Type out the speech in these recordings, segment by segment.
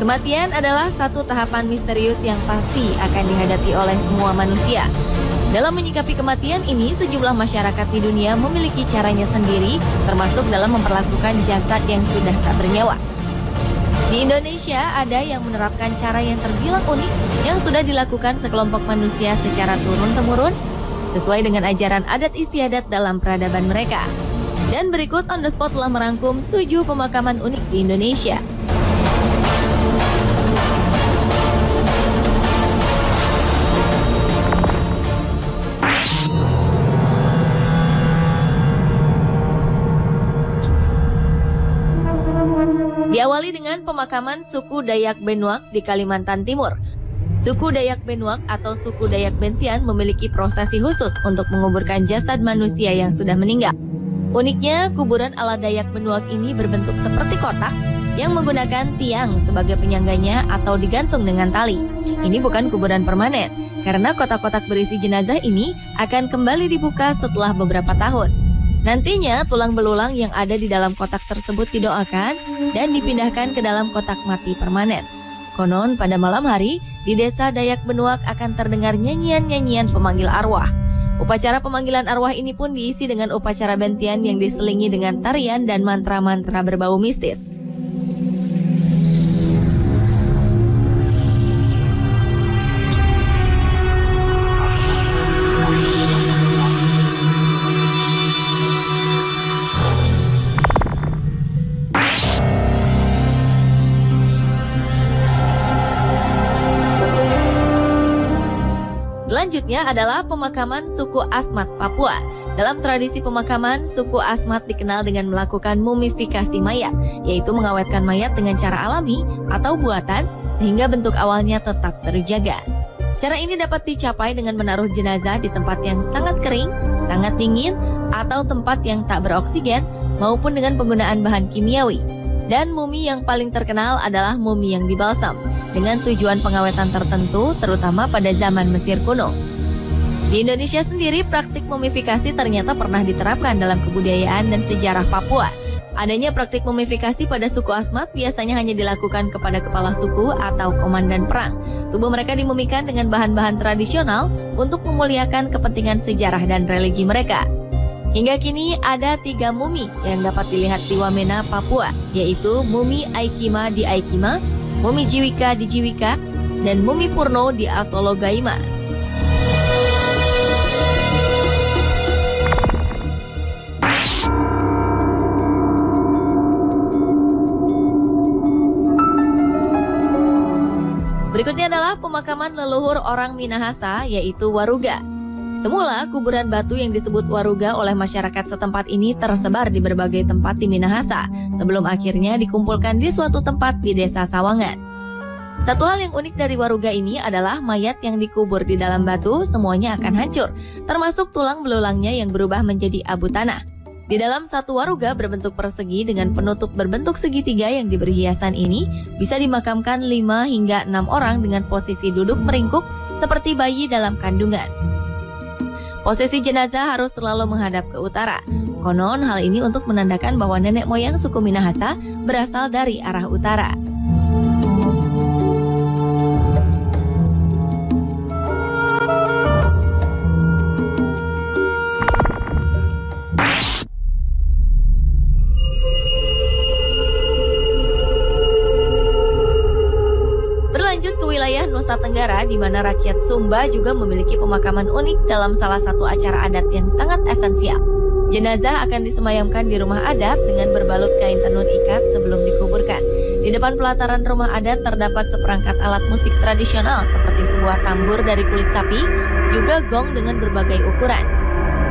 Kematian adalah satu tahapan misterius yang pasti akan dihadapi oleh semua manusia. Dalam menyikapi kematian ini, sejumlah masyarakat di dunia memiliki caranya sendiri, termasuk dalam memperlakukan jasad yang sudah tak bernyawa. Di Indonesia, ada yang menerapkan cara yang terbilang unik yang sudah dilakukan sekelompok manusia secara turun-temurun, sesuai dengan ajaran adat istiadat dalam peradaban mereka. Dan berikut On The Spot telah merangkum 7 pemakaman unik di Indonesia. Diawali dengan pemakaman suku Dayak Benuak di Kalimantan Timur. Suku Dayak Benuak atau suku Dayak Bentian memiliki prosesi khusus untuk menguburkan jasad manusia yang sudah meninggal. Uniknya, kuburan ala Dayak Benuak ini berbentuk seperti kotak yang menggunakan tiang sebagai penyangganya atau digantung dengan tali. Ini bukan kuburan permanen, karena kotak-kotak berisi jenazah ini akan kembali dibuka setelah beberapa tahun. Nantinya, tulang belulang yang ada di dalam kotak tersebut didoakan dan dipindahkan ke dalam kotak mati permanen. Konon, pada malam hari, di desa Dayak Benuak akan terdengar nyanyian-nyanyian pemanggil arwah. Upacara pemanggilan arwah ini pun diisi dengan upacara bentian yang diselingi dengan tarian dan mantra-mantra berbau mistis. Selanjutnya adalah pemakaman suku Asmat, Papua. Dalam tradisi pemakaman, suku Asmat dikenal dengan melakukan mumifikasi mayat, yaitu mengawetkan mayat dengan cara alami atau buatan sehingga bentuk awalnya tetap terjaga. Cara ini dapat dicapai dengan menaruh jenazah di tempat yang sangat kering, sangat dingin, atau tempat yang tak beroksigen, maupun dengan penggunaan bahan kimiawi. Dan mumi yang paling terkenal adalah mumi yang dibalsam, dengan tujuan pengawetan tertentu, terutama pada zaman Mesir kuno. Di Indonesia sendiri, praktik mumifikasi ternyata pernah diterapkan dalam kebudayaan dan sejarah Papua. Adanya praktik mumifikasi pada suku Asmat biasanya hanya dilakukan kepada kepala suku atau komandan perang. Tubuh mereka dimumikan dengan bahan-bahan tradisional untuk memuliakan kepentingan sejarah dan religi mereka. Hingga kini ada 3 mumi yang dapat dilihat di Wamena, Papua, yaitu mumi Aikima di Aikima, mumi Jiwika di Jiwika, dan mumi Purno di Asologaima. Berikutnya adalah pemakaman leluhur orang Minahasa, yaitu Waruga. Semula, kuburan batu yang disebut Waruga oleh masyarakat setempat ini tersebar di berbagai tempat di Minahasa, sebelum akhirnya dikumpulkan di suatu tempat di desa Sawangan. Satu hal yang unik dari Waruga ini adalah mayat yang dikubur di dalam batu semuanya akan hancur, termasuk tulang belulangnya yang berubah menjadi abu tanah. Di dalam satu waruga berbentuk persegi dengan penutup berbentuk segitiga yang diberi hiasan ini, bisa dimakamkan 5 hingga 6 orang dengan posisi duduk meringkuk seperti bayi dalam kandungan. Posisi jenazah harus selalu menghadap ke utara. Konon hal ini untuk menandakan bahwa nenek moyang suku Minahasa berasal dari arah utara. Berlanjut ke wilayah Nusa Tenggara, di mana rakyat Sumba juga memiliki pemakaman unik dalam salah satu acara adat yang sangat esensial. Jenazah akan disemayamkan di rumah adat dengan berbalut kain tenun ikat sebelum dikuburkan. Di depan pelataran rumah adat terdapat seperangkat alat musik tradisional seperti sebuah tambur dari kulit sapi, juga gong dengan berbagai ukuran.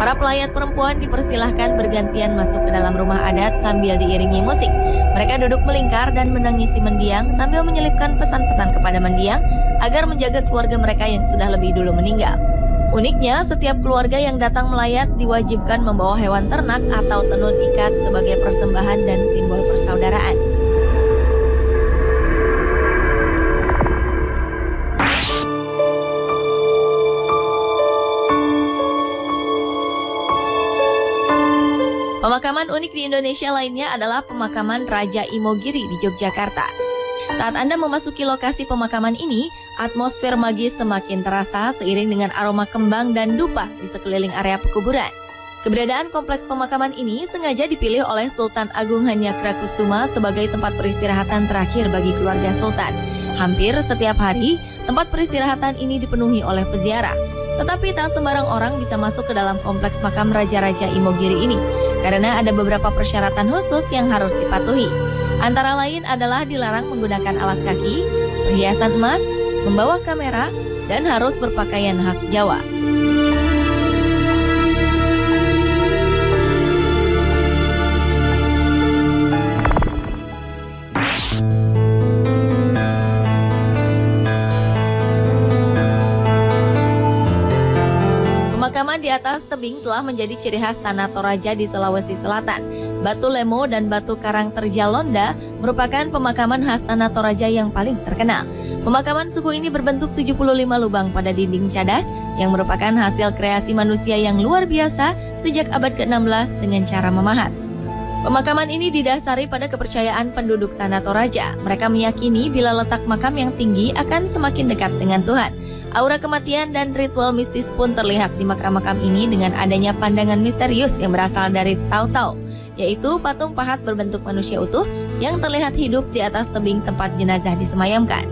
Para pelayat perempuan dipersilahkan bergantian masuk ke dalam rumah adat sambil diiringi musik. Mereka duduk melingkar dan menangisi mendiang sambil menyelipkan pesan-pesan kepada mendiang agar menjaga keluarga mereka yang sudah lebih dulu meninggal. Uniknya, setiap keluarga yang datang melayat diwajibkan membawa hewan ternak atau tenun ikat sebagai persembahan dan simbol persaudaraan. Pemakaman unik di Indonesia lainnya adalah pemakaman Raja Imogiri di Yogyakarta. Saat Anda memasuki lokasi pemakaman ini, atmosfer magis semakin terasa seiring dengan aroma kembang dan dupa di sekeliling area pekuburan. Keberadaan kompleks pemakaman ini sengaja dipilih oleh Sultan Agung Hanyakrokusumo sebagai tempat peristirahatan terakhir bagi keluarga Sultan. Hampir setiap hari, tempat peristirahatan ini dipenuhi oleh peziarah. Tetapi tak sembarang orang bisa masuk ke dalam kompleks makam Raja-Raja Imogiri ini, karena ada beberapa persyaratan khusus yang harus dipatuhi. Antara lain adalah dilarang menggunakan alas kaki, perhiasan emas, membawa kamera, dan harus berpakaian khas Jawa. Pemakaman di atas tebing telah menjadi ciri khas Tanah Toraja di Sulawesi Selatan. Batu Lemo dan Batu Karang Terjalonda merupakan pemakaman khas Tanah Toraja yang paling terkenal. Pemakaman suku ini berbentuk 75 lubang pada dinding cadas yang merupakan hasil kreasi manusia yang luar biasa sejak abad ke-16 dengan cara memahat. Pemakaman ini didasari pada kepercayaan penduduk Tanah Toraja. Mereka meyakini bila letak makam yang tinggi akan semakin dekat dengan Tuhan. Aura kematian dan ritual mistis pun terlihat di makam-makam ini dengan adanya pandangan misterius yang berasal dari Tautau, yaitu patung pahat berbentuk manusia utuh yang terlihat hidup di atas tebing tempat jenazah disemayamkan.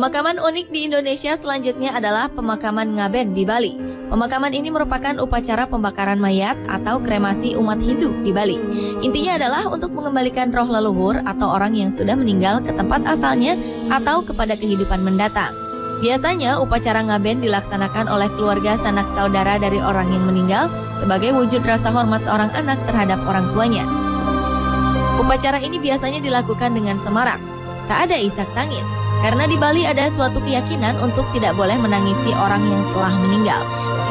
Pemakaman unik di Indonesia selanjutnya adalah pemakaman Ngaben di Bali. Pemakaman ini merupakan upacara pembakaran mayat atau kremasi umat Hindu di Bali. Intinya adalah untuk mengembalikan roh leluhur atau orang yang sudah meninggal ke tempat asalnya atau kepada kehidupan mendatang. Biasanya upacara Ngaben dilaksanakan oleh keluarga sanak saudara dari orang yang meninggal sebagai wujud rasa hormat seorang anak terhadap orang tuanya. Upacara ini biasanya dilakukan dengan semarak, tak ada isak tangis. Karena di Bali ada suatu keyakinan untuk tidak boleh menangisi orang yang telah meninggal.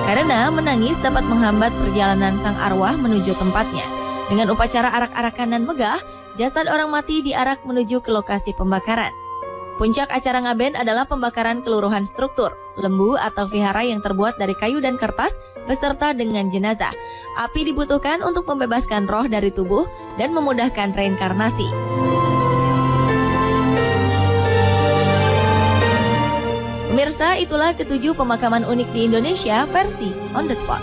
Karena menangis dapat menghambat perjalanan sang arwah menuju tempatnya. Dengan upacara arak-arakan dan megah, jasad orang mati diarak menuju ke lokasi pembakaran. Puncak acara Ngaben adalah pembakaran keluruhan struktur, lembu atau vihara yang terbuat dari kayu dan kertas beserta dengan jenazah. Api dibutuhkan untuk membebaskan roh dari tubuh dan memudahkan reinkarnasi. Pemirsa, itulah ketujuh pemakaman unik di Indonesia versi On The Spot.